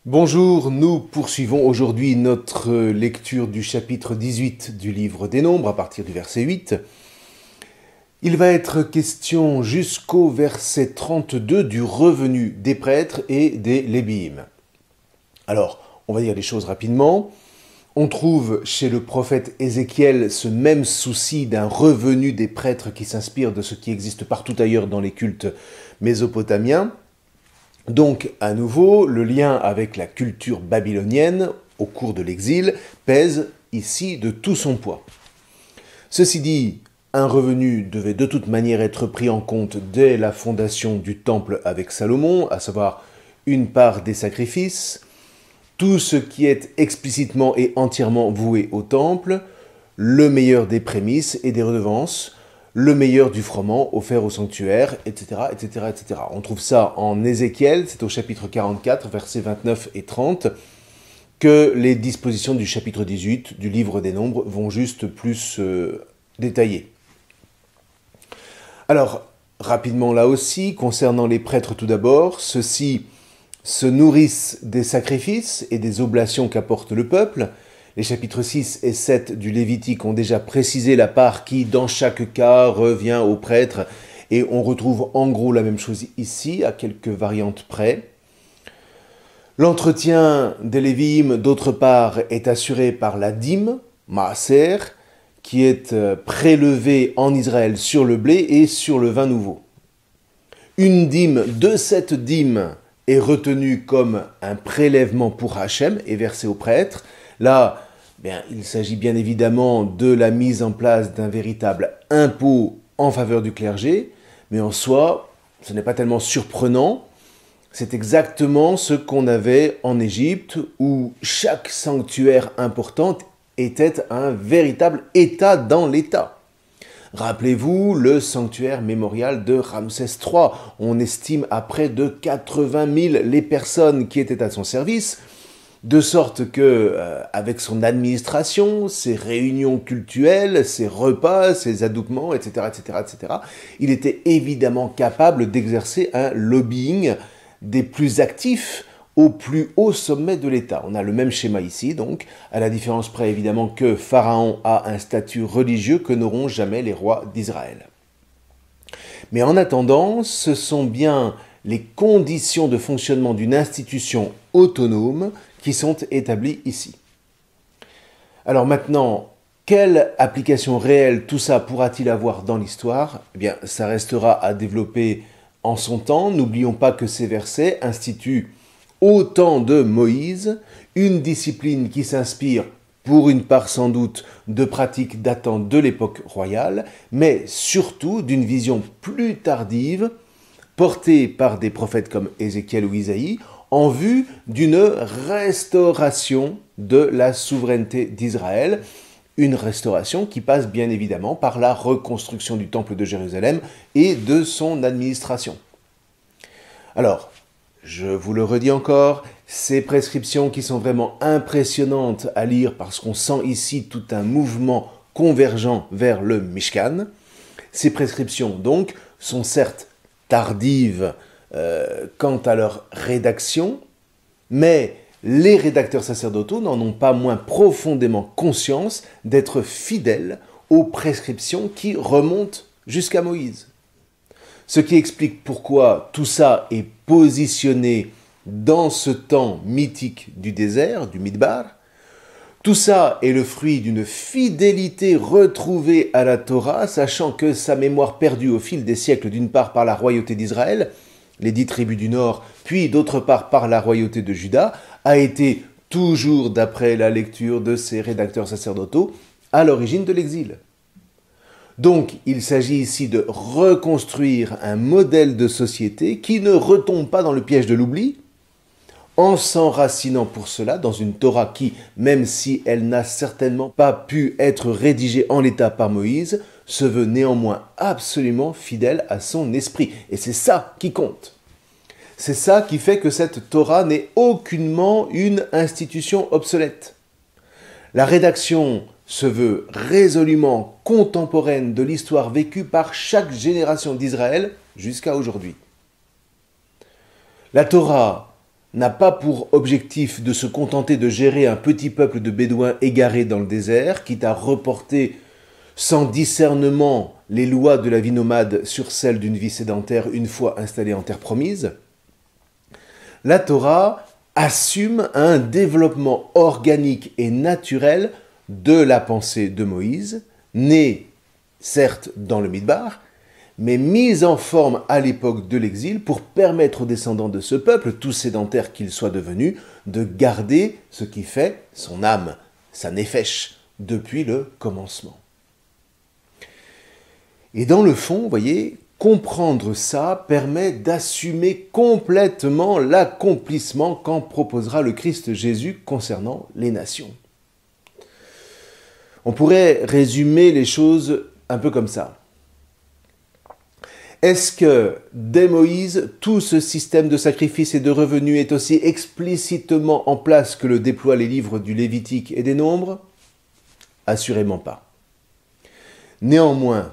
Bonjour, nous poursuivons aujourd'hui notre lecture du chapitre 18 du livre des Nombres à partir du verset 8. Il va être question jusqu'au verset 32 du revenu des prêtres et des Lévi'im. Alors, on va dire les choses rapidement. On trouve chez le prophète Ézéchiel ce même souci d'un revenu des prêtres qui s'inspire de ce qui existe partout ailleurs dans les cultes mésopotamiens. Donc, à nouveau, le lien avec la culture babylonienne au cours de l'exil pèse ici de tout son poids. Ceci dit, un revenu devait de toute manière être pris en compte dès la fondation du temple avec Salomon, à savoir une part des sacrifices, tout ce qui est explicitement et entièrement voué au temple, le meilleur des prémices et des redevances, le meilleur du froment offert au sanctuaire, etc., etc., etc. On trouve ça en Ézéchiel, c'est au chapitre 44, versets 29 et 30, que les dispositions du chapitre 18 du livre des Nombres vont juste plus détailler. Alors, rapidement là aussi, concernant les prêtres tout d'abord, ceux-ci se nourrissent des sacrifices et des oblations qu'apporte le peuple. Les chapitres 6 et 7 du Lévitique ont déjà précisé la part qui, dans chaque cas, revient aux prêtres, et on retrouve en gros la même chose ici, à quelques variantes près. L'entretien des Lévi'im, d'autre part, est assuré par la dîme, Maaser, qui est prélevée en Israël sur le blé et sur le vin nouveau. Une dîme de cette dîme est retenue comme un prélèvement pour Hachem et versée aux prêtres. Là, il s'agit bien évidemment de la mise en place d'un véritable impôt en faveur du clergé, mais en soi, ce n'est pas tellement surprenant. C'est exactement ce qu'on avait en Égypte, où chaque sanctuaire important était un véritable État dans l'État. Rappelez-vous le sanctuaire mémorial de Ramsès III. On estime à près de 80 000 les personnes qui étaient à son service, de sorte que, avec son administration, ses réunions cultuelles, ses repas, ses adoubements, etc., etc., etc., il était évidemment capable d'exercer un lobbying des plus actifs au plus haut sommet de l'État. On a le même schéma ici, donc, à la différence près évidemment que Pharaon a un statut religieux que n'auront jamais les rois d'Israël. Mais en attendant, ce sont bien les conditions de fonctionnement d'une institution autonome qui sont établies ici. Alors maintenant, quelle application réelle tout ça pourra-t-il avoir dans l'histoire ? Eh bien, ça restera à développer en son temps. N'oublions pas que ces versets instituent au temps de Moïse une discipline qui s'inspire, pour une part sans doute, de pratiques datant de l'époque royale, mais surtout d'une vision plus tardive, portée par des prophètes comme Ézéchiel ou Isaïe, en vue d'une restauration de la souveraineté d'Israël, une restauration qui passe bien évidemment par la reconstruction du temple de Jérusalem et de son administration. Alors, je vous le redis encore, ces prescriptions qui sont vraiment impressionnantes à lire parce qu'on sent ici tout un mouvement convergent vers le Mishkan, ces prescriptions donc sont certes tardives quant à leur rédaction, mais les rédacteurs sacerdotaux n'en ont pas moins profondément conscience d'être fidèles aux prescriptions qui remontent jusqu'à Moïse. Ce qui explique pourquoi tout ça est positionné dans ce temps mythique du désert, du Midbar. Tout ça est le fruit d'une fidélité retrouvée à la Torah, sachant que sa mémoire perdue au fil des siècles, d'une part par la royauté d'Israël, les 10 tribus du Nord, puis d'autre part par la royauté de Juda, a été toujours, d'après la lecture de ces rédacteurs sacerdotaux, à l'origine de l'exil. Donc, il s'agit ici de reconstruire un modèle de société qui ne retombe pas dans le piège de l'oubli, en s'enracinant pour cela dans une Torah qui, même si elle n'a certainement pas pu être rédigée en l'état par Moïse, se veut néanmoins absolument fidèle à son esprit. Et c'est ça qui compte. C'est ça qui fait que cette Torah n'est aucunement une institution obsolète. La rédaction se veut résolument contemporaine de l'histoire vécue par chaque génération d'Israël jusqu'à aujourd'hui. La Torah n'a pas pour objectif de se contenter de gérer un petit peuple de bédouins égarés dans le désert, quitte à reporter sans discernement les lois de la vie nomade sur celles d'une vie sédentaire une fois installée en terre promise. La Torah assume un développement organique et naturel de la pensée de Moïse, né certes dans le Midbar, mais mise en forme à l'époque de l'exil pour permettre aux descendants de ce peuple, tout sédentaire qu'il soit devenu, de garder ce qui fait son âme, sa nefesh, depuis le commencement. Et dans le fond, vous voyez, comprendre ça permet d'assumer complètement l'accomplissement qu'en proposera le Christ Jésus concernant les nations. On pourrait résumer les choses un peu comme ça. Est-ce que, dès Moïse, tout ce système de sacrifices et de revenus est aussi explicitement en place que le déploient les livres du Lévitique et des Nombres? Assurément pas. Néanmoins,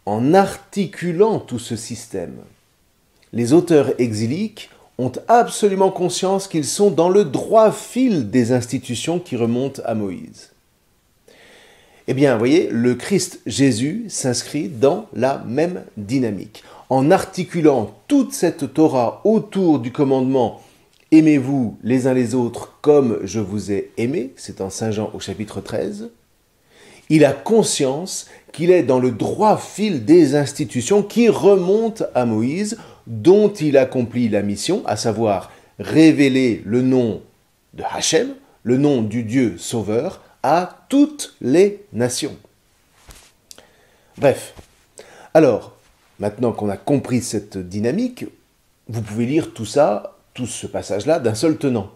en articulant tout ce système, les auteurs exiliques ont absolument conscience qu'ils sont dans le droit fil des institutions qui remontent à Moïse. Eh bien, vous voyez, le Christ Jésus s'inscrit dans la même dynamique. En articulant toute cette Torah autour du commandement « Aimez-vous les uns les autres comme je vous ai aimé », c'est en Saint Jean au chapitre 13, il a conscience qu'il est dans le droit fil des institutions qui remontent à Moïse, dont il accomplit la mission, à savoir révéler le nom de Hachem, le nom du Dieu sauveur, à toutes les nations. Bref, alors, maintenant qu'on a compris cette dynamique, vous pouvez lire tout ça, tout ce passage-là, d'un seul tenant.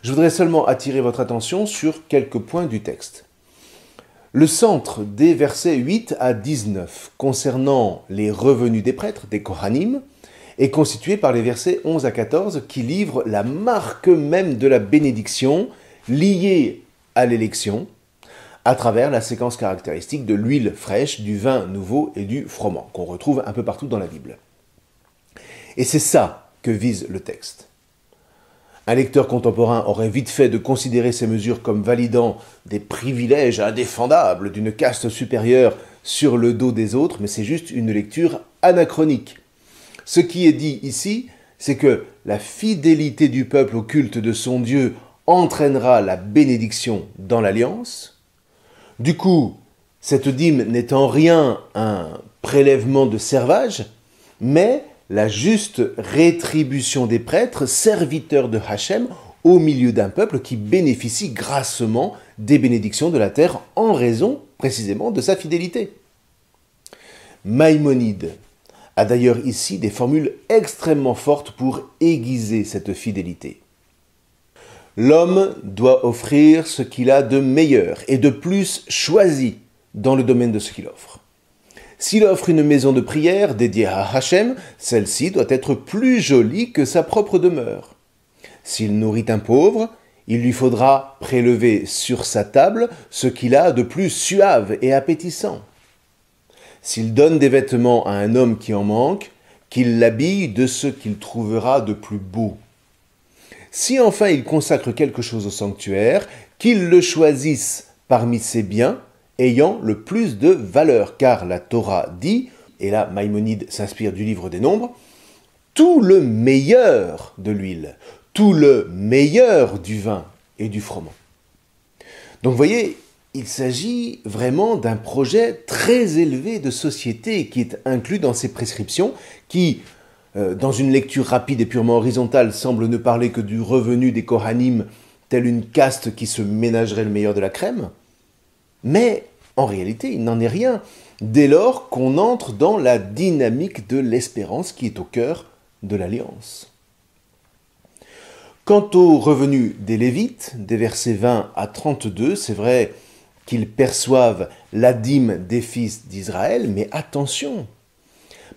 Je voudrais seulement attirer votre attention sur quelques points du texte. Le centre des versets 8 à 19, concernant les revenus des prêtres, des Kohanim, est constitué par les versets 11 à 14 qui livrent la marque même de la bénédiction liée à l'élection, à travers la séquence caractéristique de l'huile fraîche, du vin nouveau et du froment, qu'on retrouve un peu partout dans la Bible. Et c'est ça que vise le texte. Un lecteur contemporain aurait vite fait de considérer ces mesures comme validant des privilèges indéfendables d'une caste supérieure sur le dos des autres, mais c'est juste une lecture anachronique. Ce qui est dit ici, c'est que la fidélité du peuple au culte de son Dieu entraînera la bénédiction dans l'alliance. Du coup, cette dîme n'est en rien un prélèvement de servage, mais la juste rétribution des prêtres, serviteurs de Hachem, au milieu d'un peuple qui bénéficie grassement des bénédictions de la terre en raison précisément de sa fidélité. Maïmonide a d'ailleurs ici des formules extrêmement fortes pour aiguiser cette fidélité. L'homme doit offrir ce qu'il a de meilleur et de plus choisi dans le domaine de ce qu'il offre. S'il offre une maison de prière dédiée à Hachem, celle-ci doit être plus jolie que sa propre demeure. S'il nourrit un pauvre, il lui faudra prélever sur sa table ce qu'il a de plus suave et appétissant. S'il donne des vêtements à un homme qui en manque, qu'il l'habille de ce qu'il trouvera de plus beau. Si enfin il consacre quelque chose au sanctuaire, qu'il le choisisse parmi ses biens ayant le plus de valeur, car la Torah dit, et là Maïmonide s'inspire du livre des Nombres, tout le meilleur de l'huile, tout le meilleur du vin et du froment. Donc vous voyez, il s'agit vraiment d'un projet très élevé de société qui est inclus dans ces prescriptions qui, dans une lecture rapide et purement horizontale, semble ne parler que du revenu des Kohanim, telle une caste qui se ménagerait le meilleur de la crème. Mais en réalité, il n'en est rien, dès lors qu'on entre dans la dynamique de l'espérance qui est au cœur de l'alliance. Quant aux revenus des Lévites, des versets 20 à 32, c'est vrai qu'ils perçoivent la dîme des fils d'Israël, mais attention,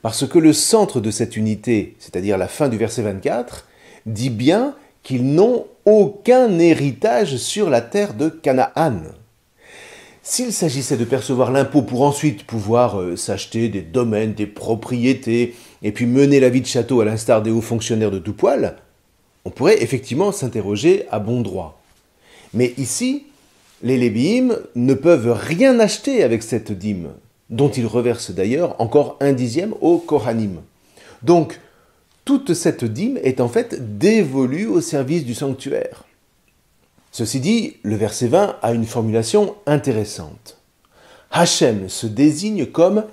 parce que le centre de cette unité, c'est-à-dire la fin du verset 24, dit bien qu'ils n'ont aucun héritage sur la terre de Canaan. S'il s'agissait de percevoir l'impôt pour ensuite pouvoir s'acheter des domaines, des propriétés, et puis mener la vie de château à l'instar des hauts fonctionnaires de tout poil, On pourrait effectivement s'interroger à bon droit. Mais ici, les Lévi'im ne peuvent rien acheter avec cette dîme, dont ils reversent d'ailleurs encore 1/10 aux Kohanim. Donc, toute cette dîme est en fait dévolue au service du sanctuaire. Ceci dit, le verset 20 a une formulation intéressante. Hachem se désigne comme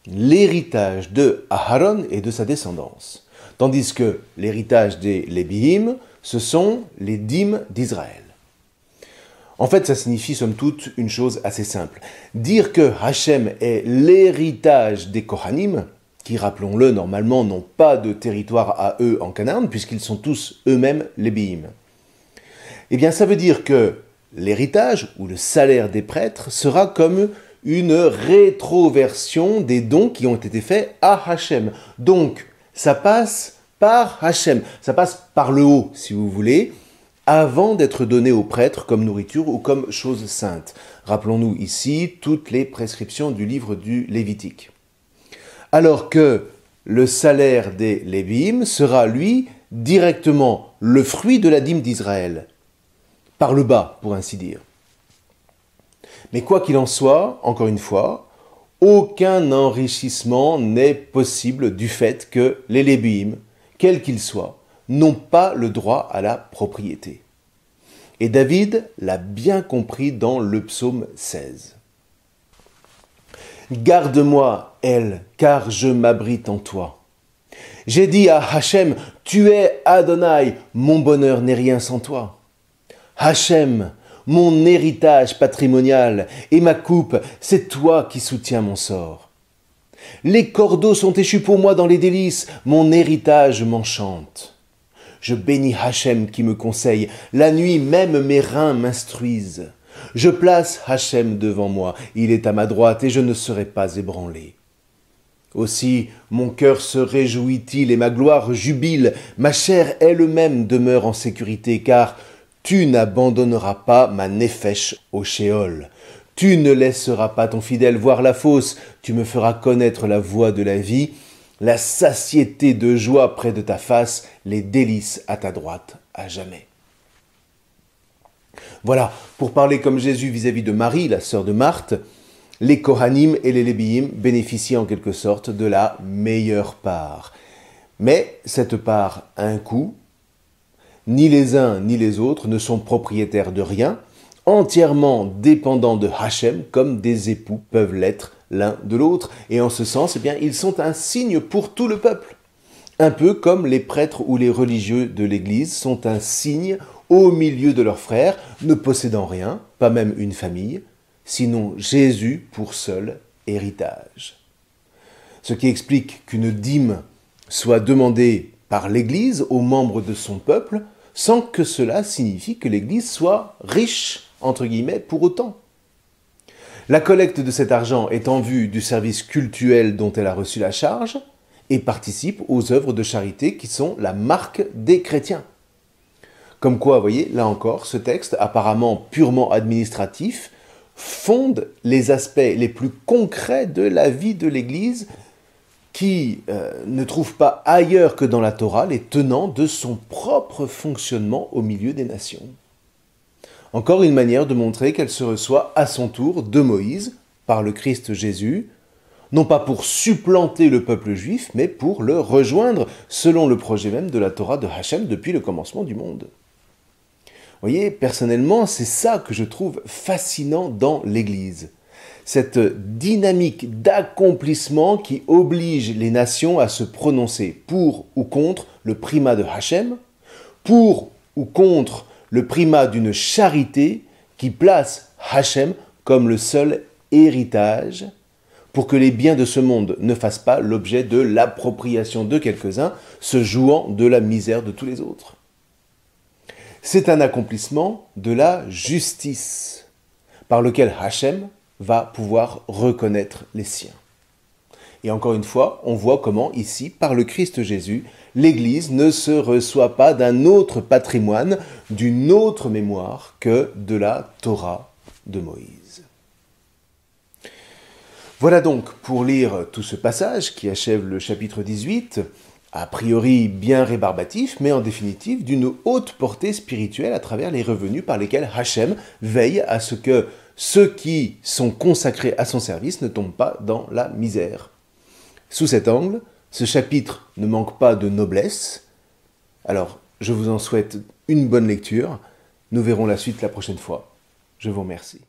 l'héritage de Aharon et de sa descendance, tandis que l'héritage des Lévi'im, ce sont les dîmes d'Israël. En fait, ça signifie somme toute une chose assez simple. Dire que Hachem est l'héritage des Kohanim, qui, rappelons-le, normalement n'ont pas de territoire à eux en Canaan, puisqu'ils sont tous eux-mêmes Lévi'im. Eh bien, ça veut dire que l'héritage, ou le salaire des prêtres, sera comme une rétroversion des dons qui ont été faits à Hachem. Donc, ça passe par Hachem, ça passe par le haut, si vous voulez, avant d'être donné aux prêtres comme nourriture ou comme chose sainte. Rappelons-nous ici toutes les prescriptions du livre du Lévitique. Alors que le salaire des Lévi'im sera, lui, directement le fruit de la dîme d'Israël, par le bas, pour ainsi dire. Mais quoi qu'il en soit, encore une fois, aucun enrichissement n'est possible du fait que les Lévi'im, quels qu'ils soient, n'ont pas le droit à la propriété. Et David l'a bien compris dans le psaume 16. Garde-moi, Elle, car je m'abrite en toi. J'ai dit à Hachem, tu es Adonai, mon bonheur n'est rien sans toi. Hachem, mon héritage patrimonial et ma coupe, c'est toi qui soutiens mon sort. Les cordeaux sont échus pour moi dans les délices, mon héritage m'enchante. Je bénis Hachem qui me conseille, la nuit même mes reins m'instruisent. Je place Hachem devant moi, il est à ma droite et je ne serai pas ébranlé. Aussi mon cœur se réjouit-il et ma gloire jubile, ma chair elle-même demeure en sécurité, car tu n'abandonneras pas ma nefesh au Sheol. Tu ne laisseras pas ton fidèle voir la fosse, tu me feras connaître la voie de la vie, la satiété de joie près de ta face, les délices à ta droite à jamais. Voilà, pour parler comme Jésus vis-à-vis de Marie, la sœur de Marthe, les Kohanim et les Lévi'im bénéficient en quelque sorte de la meilleure part. Mais cette part a un coût. Ni les uns ni les autres ne sont propriétaires de rien, entièrement dépendants de Hachem, comme des époux peuvent l'être l'un de l'autre. Et en ce sens, eh bien, ils sont un signe pour tout le peuple. Un peu comme les prêtres ou les religieux de l'Église sont un signe au milieu de leurs frères, ne possédant rien, pas même une famille, sinon Jésus pour seul héritage. Ce qui explique qu'une dîme soit demandée par l'Église aux membres de son peuple, sans que cela signifie que l'Église soit riche, entre guillemets, pour autant. La collecte de cet argent est en vue du service cultuel dont elle a reçu la charge et participe aux œuvres de charité qui sont la marque des chrétiens. Comme quoi, vous voyez, là encore, ce texte, apparemment purement administratif, fonde les aspects les plus concrets de la vie de l'Église qui ne trouve pas ailleurs que dans la Torah les tenants de son propre fonctionnement au milieu des nations. Encore une manière de montrer qu'elle se reçoit à son tour de Moïse, par le Christ Jésus, non pas pour supplanter le peuple juif, mais pour le rejoindre, selon le projet même de la Torah de Hachem depuis le commencement du monde. Vous voyez, personnellement, c'est ça que je trouve fascinant dans l'Église. Cette dynamique d'accomplissement qui oblige les nations à se prononcer pour ou contre le primat de Hachem, pour ou contre le primat d'une charité qui place Hachem comme le seul héritage pour que les biens de ce monde ne fassent pas l'objet de l'appropriation de quelques-uns, se jouant de la misère de tous les autres. C'est un accomplissement de la justice, par lequel Hachem va pouvoir reconnaître les siens. Et encore une fois, on voit comment ici, par le Christ Jésus, l'Église ne se reçoit pas d'un autre patrimoine, d'une autre mémoire que de la Torah de Moïse. Voilà donc pour lire tout ce passage qui achève le chapitre 18. a priori bien rébarbatif, mais en définitive d'une haute portée spirituelle à travers les revenus par lesquels Hachem veille à ce que ceux qui sont consacrés à son service ne tombent pas dans la misère. Sous cet angle, ce chapitre ne manque pas de noblesse. Alors, je vous en souhaite une bonne lecture. Nous verrons la suite la prochaine fois. Je vous remercie.